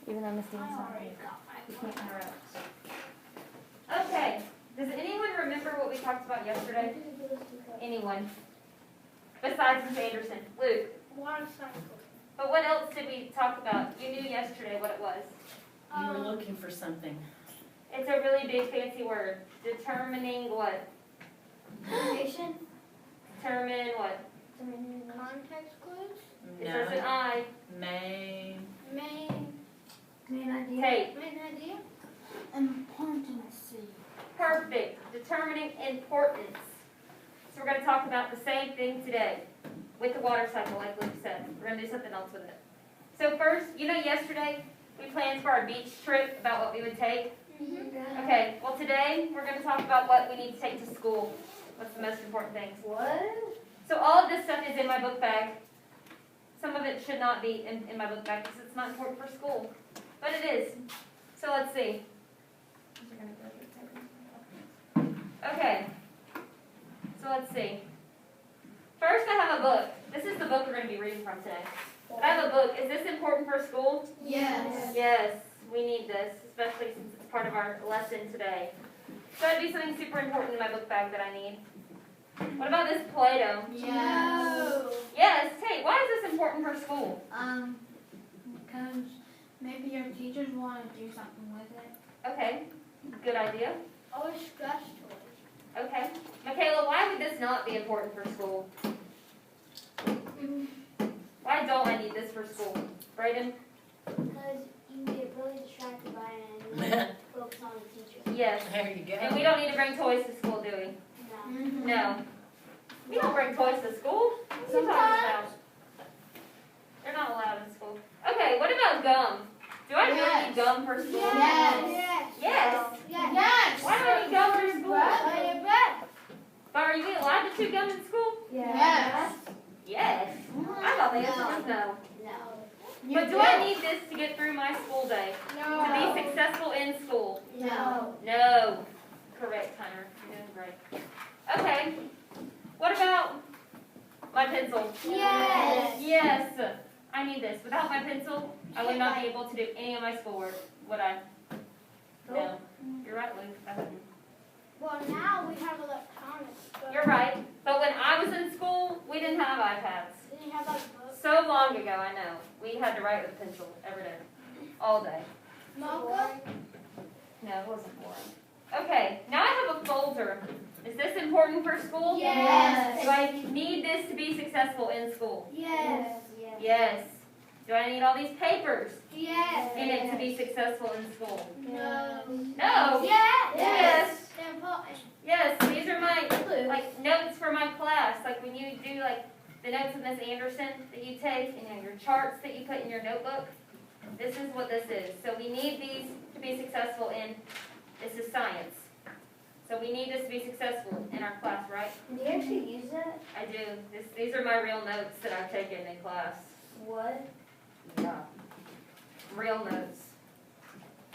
Even though Miss Dean's not here. You can't interrupt. Okay. Does anyone remember what we talked about yesterday? Anyone? Besides Miss Anderson. Luke. Water cycle. But what else did we talk about? You knew yesterday what it was. You were looking for something. It's a really big fancy word. Determining what? Location. Determine what? Context clues. It says an I. May. Main idea. Kate. Main idea. Importance. Perfect. Determining importance. So we're going to talk about the same thing today with the water cycle, like Luke said. We're going to do something else with it. So first, you know yesterday we planned for our beach trip about what we would take? Okay, well today we're going to talk about what we need to take to school. What's the most important things? What? So all of this stuff is in my book bag. Some of it should not be in my book bag because it's not important for school. But it is. So let's see. Okay. So let's see. First I have a book. This is the book we're going to be reading from today. I have a book. Is this important for school? Yes. Yes, we need this, especially since it's part of our lesson today. So that'd be something super important in my book bag that I need. What about this Play-Doh? No. Yes, Tate, why is this important for school? Because maybe your teachers want to do something with it. Okay, good idea. Or stress toys. Okay. Michaela, why would this not be important for school? Why don't I need this for school? Brayden? Because you get really distracted by it and you focus on the teacher. Yes. There you go. And we don't need to bring toys to school, do we? No. No. We don't bring toys to school. What are you talking about? They're not allowed in school. Okay, what about gum? Do I really need gum for school? Yes. Yes. Yes. Why do I need gum for school? Yes. But are you allowed to chew gum in school? Yes. Yes. I thought the answer was no. No. But do I need this to get through my school day? To No. be successful in school? No. No. Correct, Hunter. You're doing great. Okay. What about my pencil? Yes. Yes. I need this. Without my pencil, I would not be able to do any of my schoolwork, would I? No. You're right, Luke. I wouldn't. Well, now we have electronics. But You're right. But when I was in school, we didn't have iPads. Then you have like books. So long ago, I know. We had to write with a pencil every day. All day. Mocha. No, it wasn't boring. Okay, now I have a folder. Is this important for school? Yes. Do I need this to be successful in school? Yes. Yes. Yes. Do I need all these papers Yes. in it to be successful in school? No. No. Yes. Yes. They're important. Yes, these are my like notes for my class. Like when you do like the notes with Miss Anderson that you take and your charts that you put in your notebook. This is what this is. So we need these to be successful in, this is science. So we need this to be successful in our class, right? Do you actually use that? I do. These are my real notes that I've taken in class. What? Yeah. Real notes.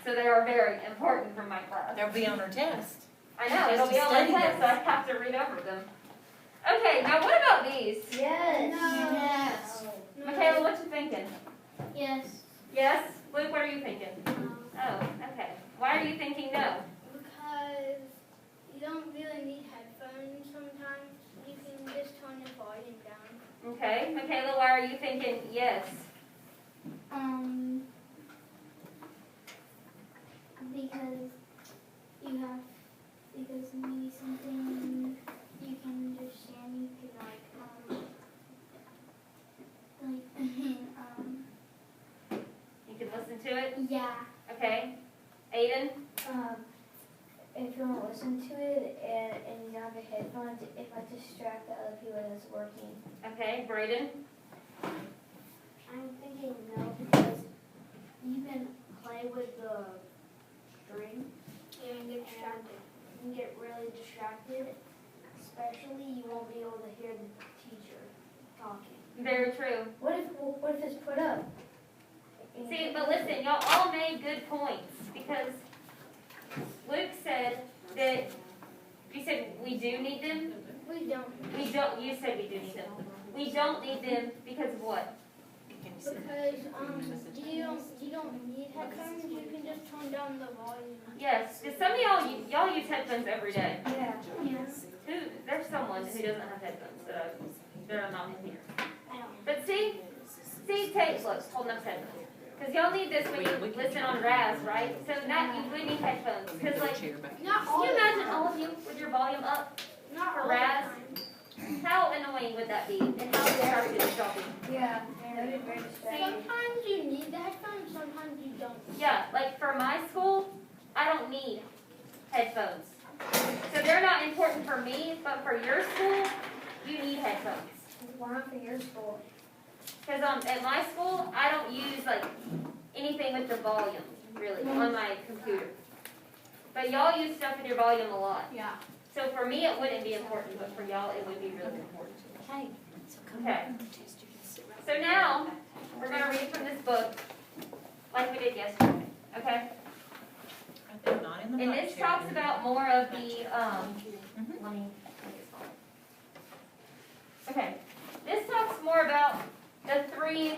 So they are very important for my class. They'll be on our test. I know, Just it'll to be on my study test, so them. I have to read over them. Okay, now what about these? Yes. Yes. Michaela, what you thinking? Yes. Yes? Luke, what are you thinking? Oh, okay. Why are you thinking no? Because you don't really need headphones sometimes. You can just tone the volume down. Okay. Michaela, why are you thinking yes? Because maybe something you can understand, you can You can listen to it? yeah. Okay. Aiden? If you want to listen to it and you don't have your headphones, it might distract the other people that's working. Okay. Braden? I'm thinking no, because you can play with the string Yeah, and get distracted. and get really distracted. Especially, you won't be able to hear the teacher talking. Very true. What if it's put up? See, but listen, y'all all made good points because Luke said that you said we do need them. We don't. We don't. You said we do need them. We don't need them because of what? Can you see? Because you don't need headphones. just turn down the volume. Yes, because some of y'all use headphones every day. Yeah. There's someone who doesn't have headphones that are not in here. I don't. But see, Tate, look, holding up headphones. Because y'all need this when you listen on RAS, right? So that you would need headphones. Because like, Not can all you the imagine time. all of you with your volume up? Not for all Raz? the time. How annoying would that be? And how distracted would y'all be? Yeah, that is very distracting. Sometimes you need the headphones, sometimes you don't. Yeah, like for my school, I don't need headphones. So they're not important for me, but for your school, you need headphones. Why not for your school? Because at my school, I don't use like anything with the volume, really, on my computer. But y'all use stuff with your volume a lot. Yeah. So for me, it wouldn't be important, but for y'all, it would be really important. Okay. So now, we're going to read from this book, like we did yesterday, okay? I think not in the And book, this Sherry. talks about more of the, let me get started. Okay, this talks more about the 3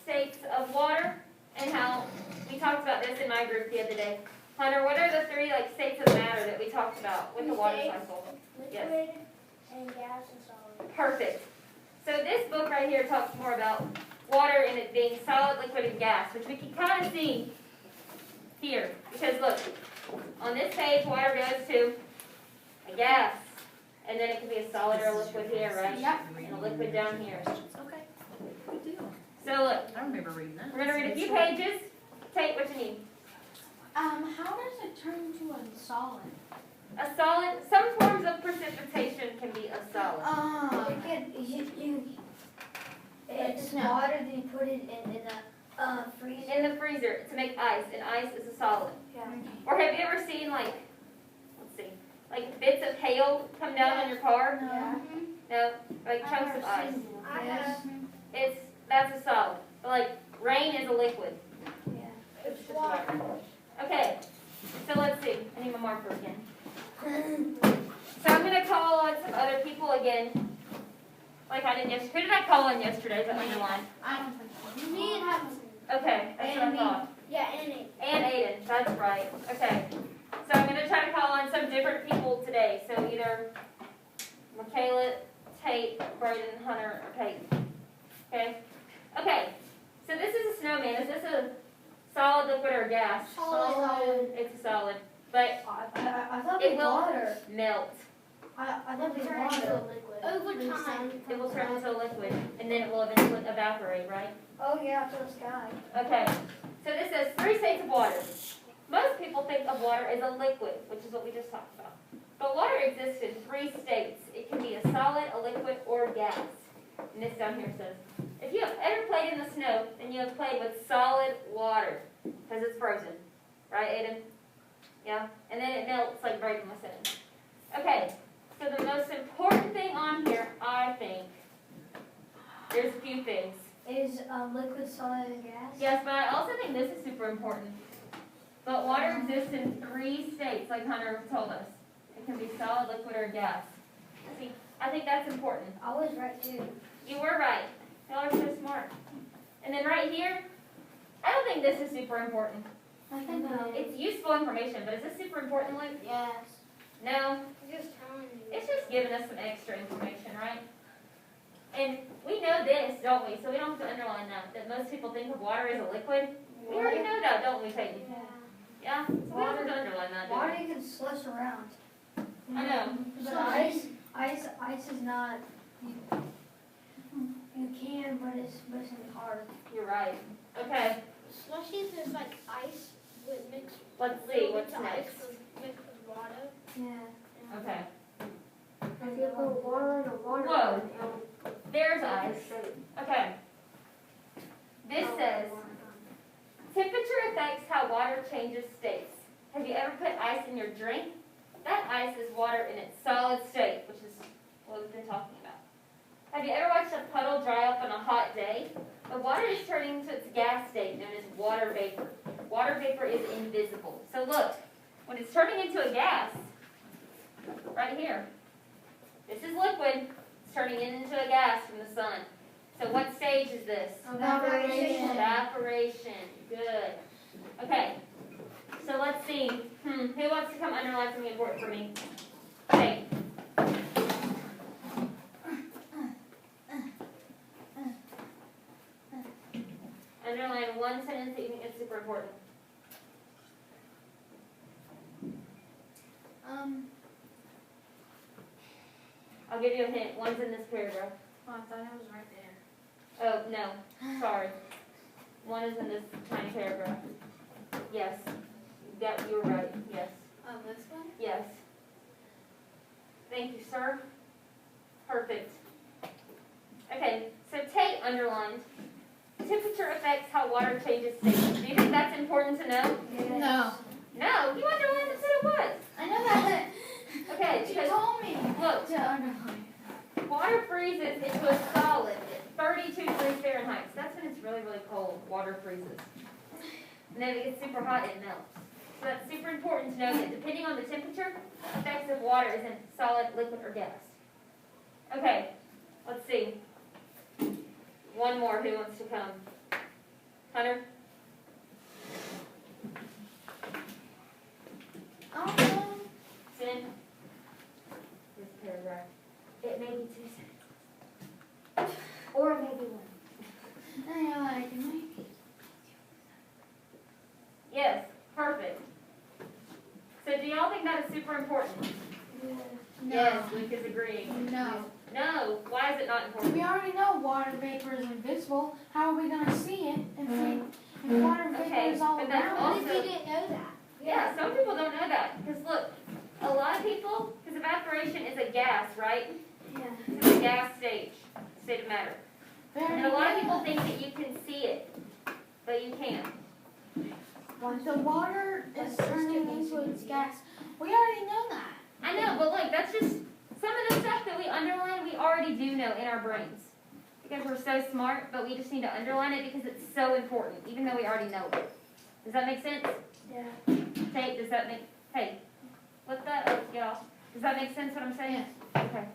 states of water and how, we talked about this in my group the other day. Hunter, what are the 3 like states of matter that we talked about with the water cycle? Yes. Liquid and gas and solid. Perfect. So this book right here talks more about water and it being solid, liquid, and gas, which we can kind of see here. Because look, on this page, water goes to a gas, and then it can be a solid or a liquid here, right? Yep. And a liquid down here. Okay, good deal. So look, I remember reading that. we're going to read a few pages. Take what you need. How does it turn to a solid? A solid, some forms of precipitation can be a solid. It's Snow. water, then you put it in a freezer. In the freezer to make ice, and ice is a solid. Yeah. Or have you ever seen like, let's see, like bits of hail come down on your car? Yeah. No, like chunks of ice. I Yes. have. That's a solid. But like rain is a liquid. Yeah. It's just water. Okay, so let's see. I need my marker again. So I'm gonna call on some other people again. Like I did yesterday. Who did I call on yesterday? Is that underline? I don't think so. Me and Hudson. Okay, that's what I thought. Yeah, and it. And Aiden, that's right. Okay. So I'm going to try to call on some different people today. So either Michaela, Tate, Braden, Hunter, or Peyton. Okay? Okay. So this is a snowman. Is this a solid, liquid, or gas? Solid. It's a solid. But I thought It it was will- water. melt. I thought it was Turn into a water. liquid. Over time. It will turn into a liquid. And then it will eventually evaporate, right? Oh yeah, to the sky. Okay. So this says 3 states of water. Most people think of water as a liquid, which is what we just talked about. But water exists in 3 states. It can be a solid, a liquid, or a gas. And this down here says, if you have ever played in the snow, then you have played with solid water, because it's frozen. Right, Aiden? Yeah? And then it melts like Braden was saying. Okay, so the most important thing on here, I think, there's a few things. Is liquid, solid, and gas? Yes, but I also think this is super important. But water exists in 3 states, like Hunter told us. It can be solid, liquid, or gas. See, I think that's important. I was right too. You were right. Y'all are so smart. And then right here, I don't think this is super important. I think It's useful information, but is this super important, Luke? Yes. No. Just telling you. It's just giving us some extra information, right? And we know this, don't we? So we don't have to underline that most people think of water as a liquid. We already know that, don't we, Peyton? Yeah. Yeah? So we don't have to underline that, do we? Water you can slush around. I know. But ice is not. You can, but it's gonna be hard. You're right. Okay, Slushies is like ice with mixed. let's see, what's with next? Ice with, mixed with water. Yeah. Okay, If you put water in a water. Whoa. there's ice. Okay. This says, temperature affects how water changes states. Have you ever put ice in your drink? That ice is water in its solid state, which is what we've been talking about. Have you ever watched a puddle dry up on a hot day? The water is turning to its gas state, known as water vapor. Water vapor is invisible. So look, when it's turning into a gas, right here, this is liquid, it's turning into a gas from the sun. So what stage is this? Evaporation. Evaporation. Good. Okay. see. Who wants to come underline something important for me? Okay. Underline one sentence that you think is super important. I'll give you a hint. One's in this paragraph. Oh, I thought it was right there. Oh, no. Sorry. One is in this tiny paragraph. Yes. You were right. Yes. Oh, this one? Yes. Thank you, sir. Perfect. Okay, so Tate underlined, temperature affects how water changes state. Do you think that's important to know? No. No, you underlined it, said it was. I know that. Okay, She because told me look, to underline. water freezes into a solid at 32 degrees Fahrenheit. So that's when it's really, really cold. Water freezes. And then it gets super hot, it melts. So that's super important to know that depending on the temperature, effects of water is in solid, liquid, or gas. Okay, let's see. One more. Who wants to come? Hunter? Sin? This paragraph. It may be 2 sentences. Or it may be one. Yes, perfect. So do y'all think that is super important? Yes, Luke is agreeing. No. No, why is it not important? We already know water vapor is invisible. How are we gonna see it if water vapor Okay, is all but that's around? also- What if you didn't know that? Yeah, some people don't know that. Because look, a lot of people, because evaporation is a gas, right? Yeah. It's a gas state of matter. And a lot of people think that you can see it, but you can't. The water is turning into its gas. We already know that. I know, but look, that's just some of the stuff that we underline, we already do know in our brains. Because we're so smart, but we just need to underline it because it's so important, even though we already know it. Does that make sense? Yeah. Tate, does that make, hey, let that, get off. Does that make sense what I'm saying? Okay.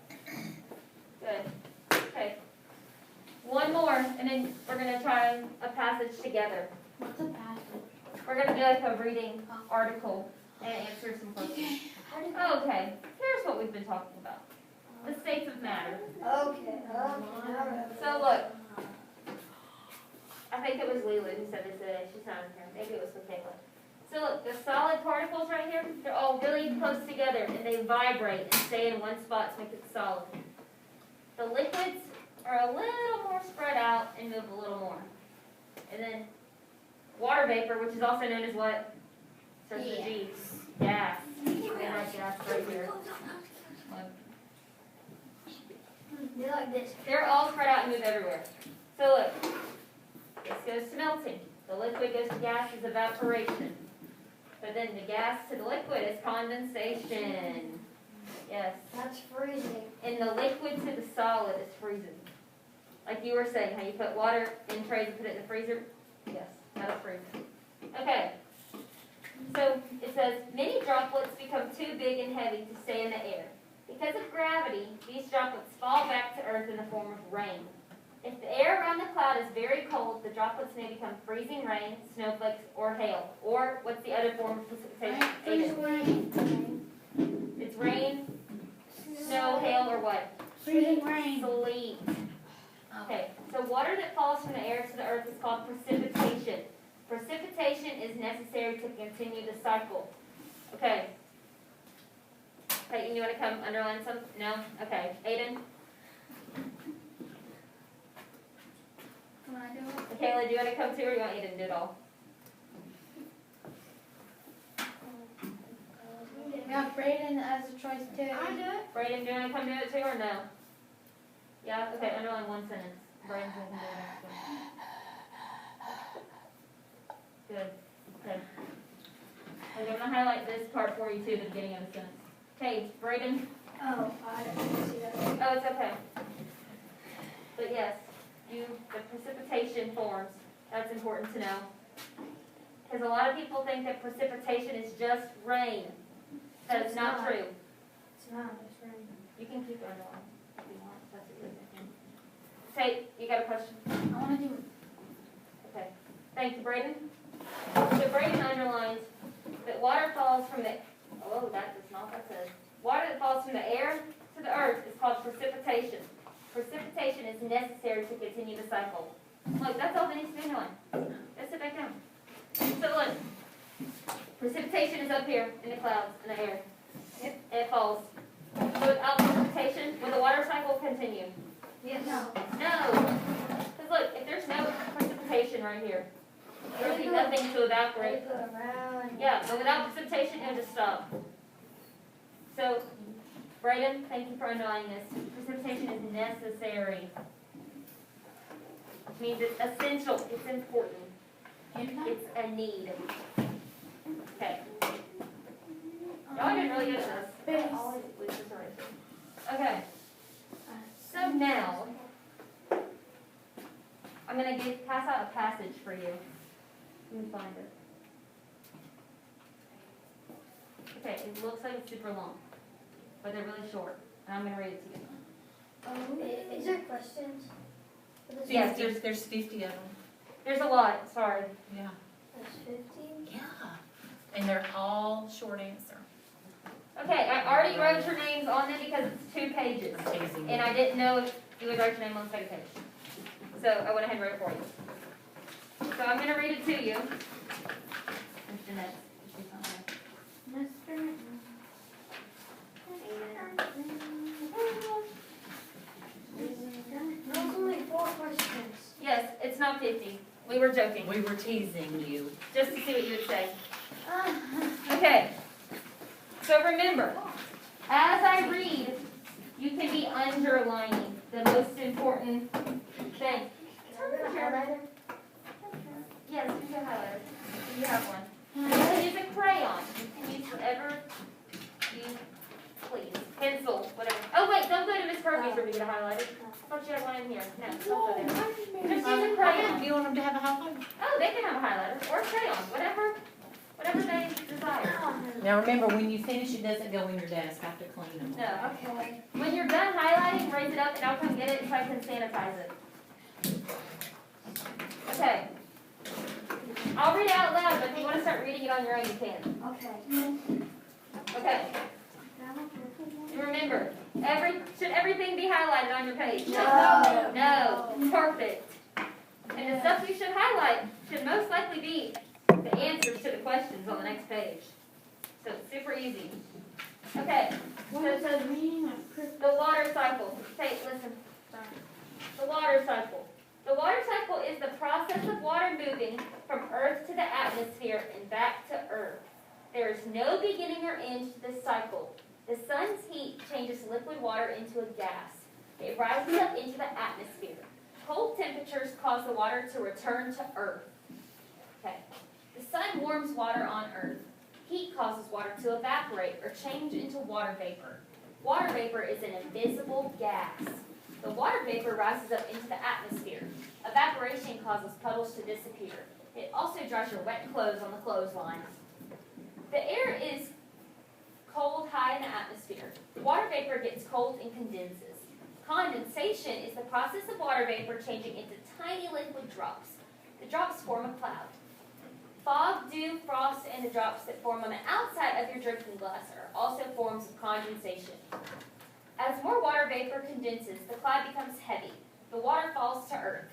Good. Okay. One more, and then we're going to try a passage together. What's a passage? We're going to do like a reading article and answer some questions. Okay, here's what we've been talking about. The states of matter. Okay. So look, I think it was Lila who said this today. She's not in here. Maybe it was Michaela. So look, the solid particles right here, they're all really close together and they vibrate and stay in one spot to make it solid. The liquids are a little more spread out and move a little more. And then water vapor, which is also known as what? Starts with a G. Gas. We have gas right here. Look. They're like this. They're all spread out and move everywhere. So look, this goes to melting. The liquid goes to gas is evaporation. But then the gas to the liquid is condensation. Yes. That's freezing. And the liquid to the solid is freezing. Like you were saying, how you put water in trays and put it in the freezer? Yes, that's freezing. Okay. So it says, many droplets become too big and heavy to stay in the air. Because of gravity, these droplets fall back to earth in the form of rain. If the air around the cloud is very cold, the droplets may become freezing rain, snowflakes, or hail. Or what's the other form of precipitation? Freezing It's rain, snow, hail, or what? Freezing rain. Sleet. Okay, so water that falls from the air to the earth is called precipitation. Precipitation is necessary to continue the cycle. Okay. Peyton, you want to come underline some? No? Okay. Aiden? Can I do it? Michaela, do you want to come too, or do you want Aiden to do it all? We have Brayden as a choice too. I do it. Brayden, do you want to come do it too, or no? Yeah? Okay, underline one sentence. Brayden's going to do the next one. Good. Okay. I'm going to highlight this part for you too, the beginning of the sentence. Okay, Brayden. Oh, I didn't see that. Oh, it's okay. But yes, the precipitation forms. That's important to know. Because a lot of people think that precipitation is just rain. That is not true. It's not, it's raining. You can keep it underlined if you want. That's what you're thinking. Tate, you got a question? I want to do Okay. Thank you, Brayden. So Brayden underlines that water falls from the, oh, that is not what that says. Water that falls from the air to the earth is called precipitation. Precipitation is necessary to continue the cycle. Look, that's all that needs to be known. Let's sit back down. So look, precipitation is up here in the clouds, in the air. And it falls. So without precipitation, will the water cycle continue? Yes. No. Because look, if there's no precipitation right here, there will be nothing to evaporate. Go around. Yeah, but without precipitation, it'll just stop. So, Brayden, thank you for underlining this. Precipitation is necessary. Which means it's essential, it's important, it's a need. Okay. Y'all did really good at this. Okay. So now, I'm going to pass out a passage for you. Let me find it. Okay, it looks like it's super long, but they're really short, and I'm going to read it to you. Is there questions? Yes, There's 50 of them. There's a lot, sorry. Yeah. There's 50? Yeah. And they're all short answer. Okay, I already wrote your names on them because it's 2 pages, I'm teasing and you. I didn't know if you would write your name on the second page. So I went ahead and wrote it for you. So I'm going to read it to you. Where's Jeanette? She's not there. Mr. There's only 4 questions. Yes, it's not 50. We were joking, We were teasing you. just to see what you would say. Okay. So remember, as I read, you can be underlining the most important thing. Highlighter? Yes, use a highlighter. You have one. You can use a crayon. You can use whatever you please. Pencil, whatever. Oh wait, don't go to Miss Kirby's room to get a highlighter. I thought you had one in here. No, don't go there. Just use a crayon. Do you want them to have a highlighter? Oh, they can have a highlighter or a crayon, whatever they desire. Now remember, when you finish, it doesn't go in your desk. I have to clean them. No. Okay. When you're done highlighting, raise it up and I'll come get it so I can sanitize it. Okay. I'll read it out loud, but if you want to start reading it on your own, you can. Okay. Okay. And remember, should everything be highlighted on your page? No. No. Perfect. And the stuff you should highlight should most likely be the answers to the questions on the next page. So it's super easy. Okay. What is the meaning of The water cycle. Listen. The water cycle. The water cycle is the process of water moving from Earth to the atmosphere and back to Earth. There is no beginning or end to this cycle. The sun's heat changes liquid water into a gas. It rises up into the atmosphere. Cold temperatures cause the water to return to Earth. Okay. The sun warms water on Earth. Heat causes water to evaporate or change into water vapor. Water vapor is an invisible gas. The water vapor rises up into the atmosphere. Evaporation causes puddles to disappear. It also dries your wet clothes on the clotheslines. The air is cold high in the atmosphere. Water vapor gets cold and condenses. Condensation is the process of water vapor changing into tiny liquid drops. The drops form a cloud. Fog, dew, frost, and the drops that form on the outside of your drinking glass are also forms of condensation. As more water vapor condenses, the cloud becomes heavy. The water falls to earth.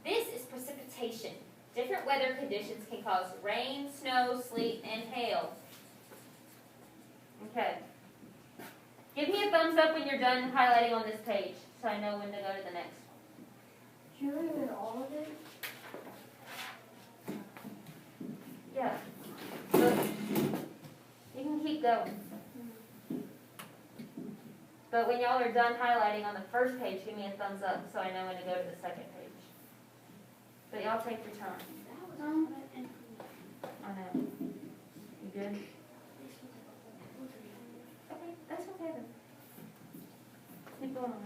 This is precipitation. Different weather conditions can cause rain, snow, sleet, and hail. Okay. Give me a thumbs up when you're done highlighting on this page, so I know when to go to the next. Can you read all of it? Yeah. Look. You can keep going. But when y'all are done highlighting on the first page, give me a thumbs up so I know when to go to the second page. But y'all take your time. I know. You good? Okay, that's okay then. Keep going on.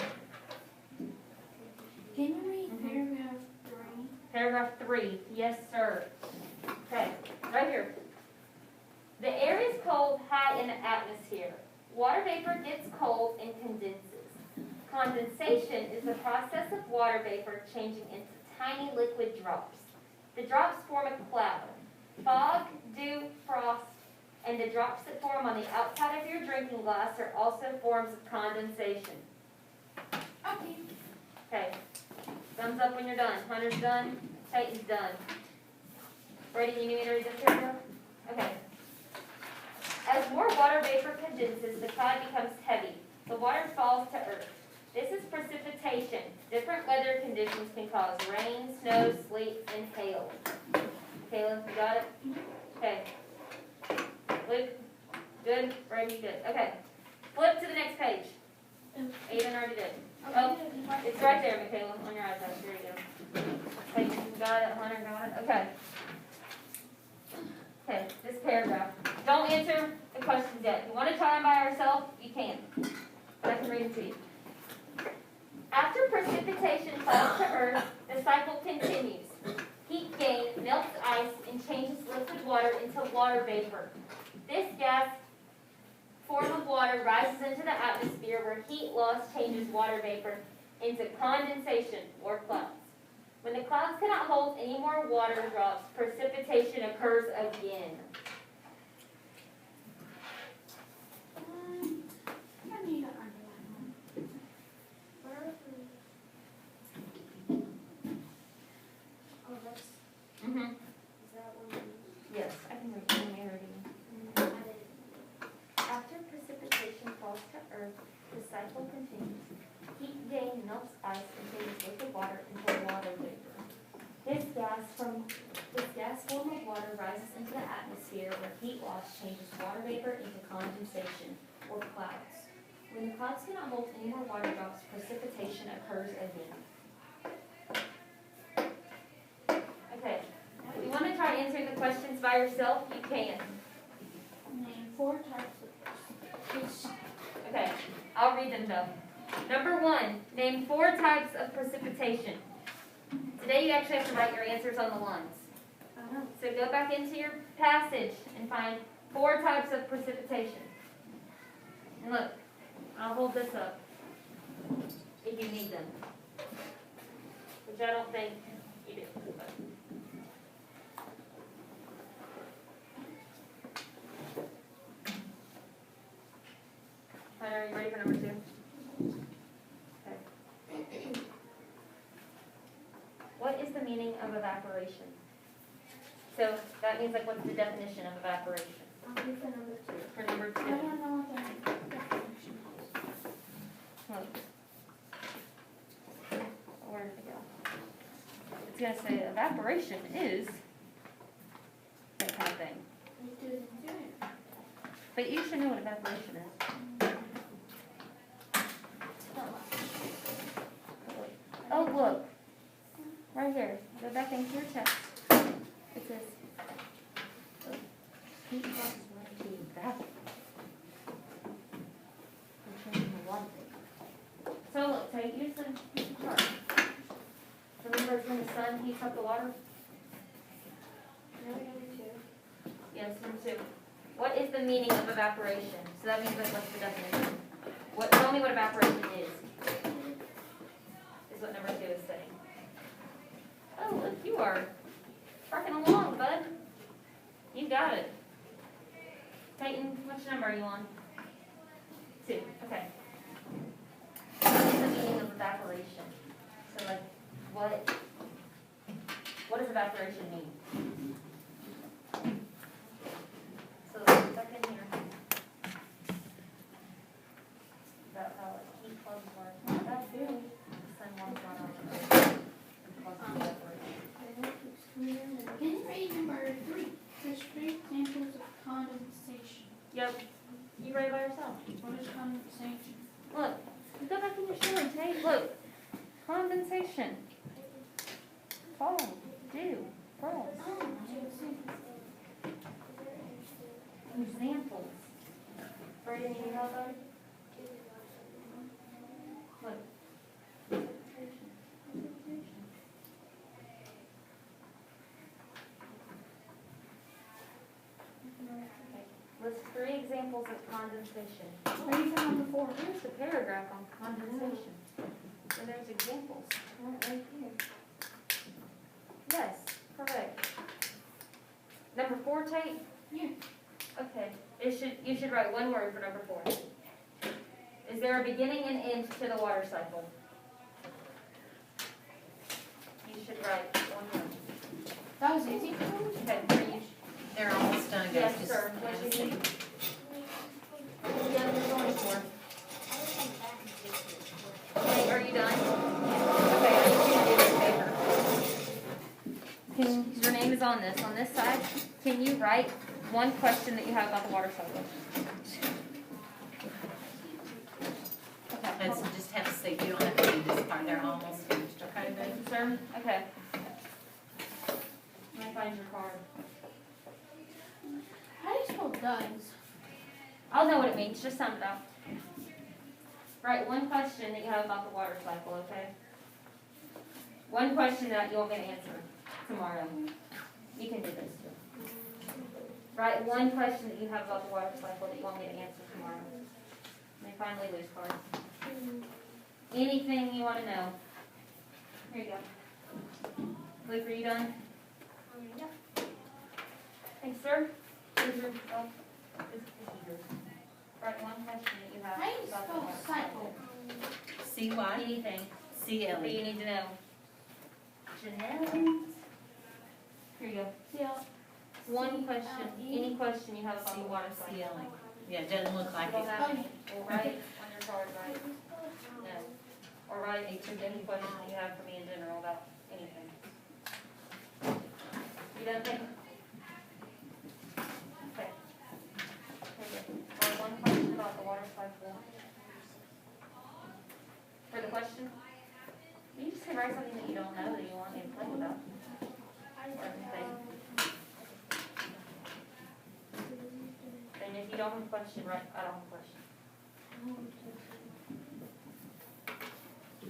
Can you read Mhm. paragraph 3? Paragraph 3. Yes, sir. Okay, right here. The air is cold high in the atmosphere. Water vapor gets cold and condenses. Condensation is the process of water vapor changing into tiny liquid drops. The drops form a cloud. Fog, dew, frost, and the drops that form on the outside of your drinking glass are also forms of condensation. Okay. Okay, thumbs up when you're done. Hunter's done, Peyton's done. Brady, you need me to read this paragraph? Okay. As more water vapor condenses, the cloud becomes heavy. The water falls to earth. This is precipitation. Different weather conditions can cause rain, snow, sleet, and hail. Caleb, you got it? Okay. Luke, good. Brady, good. Okay. Flip to the next page. Aiden already did. Oh, it's right there, Michaela, on your iPad. There you go. Peyton, got it. Hunter, got it. Okay. Okay, this paragraph. Don't answer the questions yet. If you want to try them by yourself, you can. But I can read them to you. After precipitation falls to earth, the cycle continues. Heat gain melts ice and changes liquid water into water vapor. This gas form of water rises into the atmosphere where heat loss changes water vapor into condensation or clouds. When the clouds cannot hold any more water drops, precipitation occurs again. I need to underline one. Oh, that's, Mm-hmm. is that one? Yes, I can read it. After precipitation falls to earth, the cycle continues. Heat gain melts ice and changes liquid water into water vapor. This gas form of water rises into the atmosphere where heat loss changes water vapor into condensation or clouds. When the clouds cannot hold any more water drops, precipitation occurs again. Okay, if you want to try answering the questions by yourself, you can. Name 4 types of precipitation. Okay, I'll read them though. Number 1, name 4 types of precipitation. Today you actually have to write your answers on the lines. So go back into your passage and find 4 types of precipitation. And look, I'll hold this up if you need them. Which I don't think you do. But. Hunter, are you ready for number 2? Okay. What is the meaning of evaporation? So that means like what's the definition of evaporation? I'll do for number 2. For number 2. I don't know what the definition is. Look. Where did it go? It's going to say evaporation is that kind of thing. But you should know what evaporation is. Oh, look. Right here. Go back into your text. It says, heat causes water to evaporate. And changing the water vapor. So look, take use the chart. Remember when the sun heats up the water? Number 2. Yes, number 2. What is the meaning of evaporation? So that means like what's the definition? Tell me what evaporation is. Is what number 2 is saying. Oh, look, you are trucking along, bud. You got it. Peyton, which number are you on? 2. Okay. What is the meaning of evaporation? So like, what does evaporation mean? So back in here. About how like heat causes water. That's good. The sun warms water on the earth. It causes evaporation. Can you read number 3? There's 3 examples of condensation. Yep. You read it by yourself. What is condensation? Look. Go back in your shower and take. Look. Condensation. Fall. Dew. Frost. Examples. Brady, any help on it? Look. List 3 examples of condensation. What do you found number 4? Here's the paragraph on condensation. And there's examples. Right here. Yes, correct. Number 4, Tate? Yeah. Okay, you should write one word for number 4. Is there a beginning and end to the water cycle? You should write one word. That was easy. Okay, are you, They're almost done, guys. yes, Just sir, have what a you seat. need? Yeah, you're going for. Okay, are you done? Okay, I need you to do me a favor. Your name is on this side. Can you write one question that you have about the water cycle? Okay. And so just have a seat. You don't have to do this part. They're almost finished, okay, babe? Sir? Okay. Let me find your card. How do you spell guns? I'll know what it means, just sum it up. Write one question that you have about the water cycle, okay? One question that you want me to answer tomorrow. You can do this too. Write one question that you have about the water cycle that you want me to answer tomorrow. Let me finally lose cards. Anything you want to know. Here you go. Luke, are you done? Thanks, sir. Here's your, this is yours. Write one question that you have How do you about the spell water cycle? cycle. Anything that C-L-E. you need to know. Janelle. Here you go. Yeah. One question, any question you have about the water cycle. C-L-E. Yeah, it doesn't look like Well, it. that- Or write on your card, write no. Or write any question you have for me in general about anything. You done thinking? Okay. Okay, good. Or one question about the water cycle. For the question? You just say write something that you don't know that you want me to play about. Or anything. And if you don't have a question, write, I don't have a question.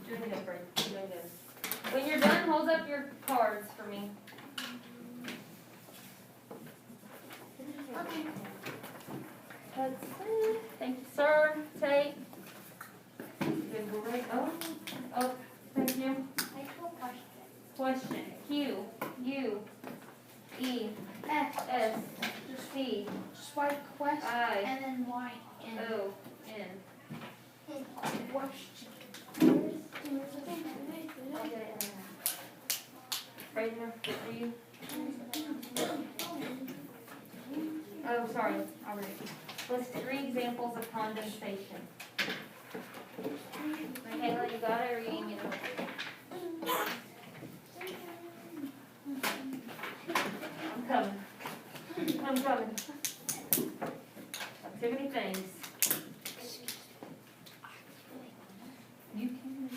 You're doing good, Brent. You're doing good. When you're done, hold up your cards for me. Okay. That's it. Thank you, sir. Tate. Good, great. Oh, thank you. Question. Q, U, E, F. S, C, Just write question I, and then Y and O, N. question. Fraser, good for you. Oh, sorry, I'll read it. List 3 examples of condensation. Michaela, you got it, or you need me to? I'm coming. I'm coming. I've too many things. You can.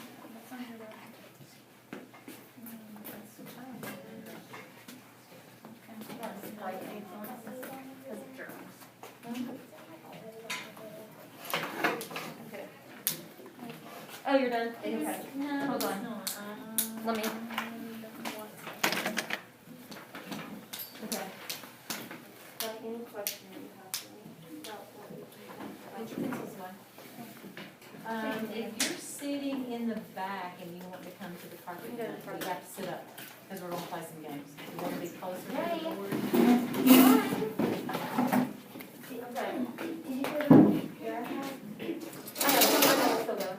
Oh, you're done? Okay. Hold on. Let me. Okay. Any question that you have for me about what we Which pencils one? If you're sitting in the back and you want to come to the carpet, You can go to the you front. have to sit up, because we're gonna play some games. You wanna be closer to Yeah, the yeah. board? Okay. Did you put your hat? I know, we'll still go.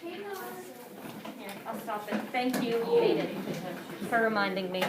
Here, I'll stop it. Thank you, Hayden, for reminding me.